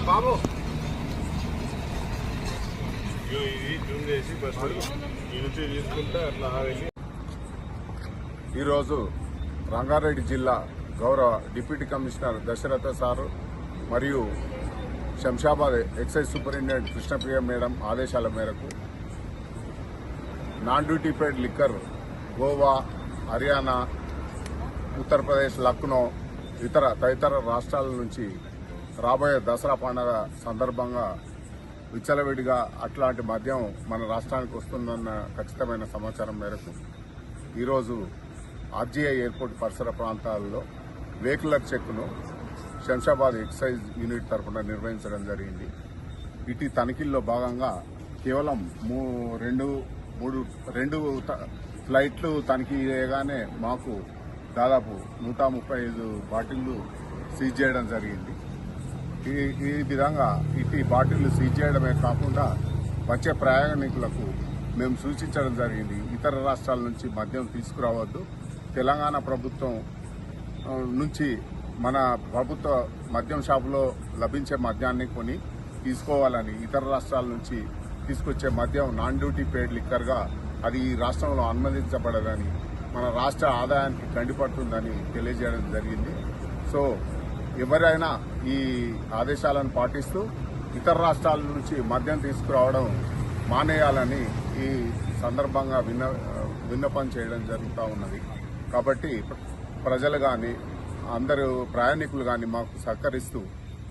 బాబు ఇది జూమ్ చేసి బస్సు ఈ నుంచి తీసుకుంటే అట్లా వెళ్ళి. ఈరోజు రంగారెడ్డి జిల్లా గౌరవ డిప్యూటీ కమిషనర్ దశరథ సారు మరియు Shamshabad excise superintendent Krishnapriya madam ఆదేశాల మేరకు non duty paid liquor Goa, Haryana, Uttar Pradesh, Lucknow తదితర రాష్ట్రాల నుంచి రాబోయే దసరా పండుగ సందర్భంగా విచ్చలవిడిగా అట్లాంటి మద్యం మన రాష్ట్రానికి వస్తుందన్న ఖచ్చితమైన సమాచారం మేరకు ఈరోజు ఆర్జీఐ ఎయిర్పోర్ట్ పరిసర ప్రాంతాల్లో వెహికలర్ చెక్ను శంషాబాద్ ఎక్సైజ్ యూనిట్ తరఫున నిర్వహించడం జరిగింది. ఇటు తనిఖీల్లో భాగంగా కేవలం రెండు ఫ్లైట్లు తనిఖీ చేయగానే మాకు దాదాపు 135 బాటిళ్లు సీజ్ చేయడం జరిగింది. ఈ విధంగా ఇటు బాటిళ్లు సీజ్ చేయడమే కాకుండా వచ్చే ప్రయాణికులకు మేము సూచించడం జరిగింది, ఇతర రాష్ట్రాల నుంచి మద్యం తీసుకురావద్దు, తెలంగాణ ప్రభుత్వం నుంచి మన ప్రభుత్వ మద్యం షాపులో లభించే మద్యాన్ని కొని తీసుకోవాలని, ఇతర రాష్ట్రాల నుంచి తీసుకొచ్చే మద్యం నాన్ డ్యూటీ పెయిడ్ లిక్కర్గా అది ఈ రాష్ట్రంలో అనుమతించబడదని, మన రాష్ట్ర ఆదాయానికి గండిపడుతుందని తెలియజేయడం జరిగింది. సో ఎవరైనా ఈ ఆదేశాలను పాటిస్తూ ఇతర రాష్ట్రాల నుంచి మద్యం తీసుకురావడం మానేయాలని ఈ సందర్భంగా విన్నపం చేయడం జరుగుతూ ఉన్నది. కాబట్టి ప్రజలు కానీ అందరూ ప్రయాణికులు కానీ మాకు సహకరిస్తూ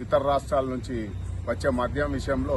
ఇతర రాష్ట్రాల నుంచి వచ్చే మద్యం విషయంలో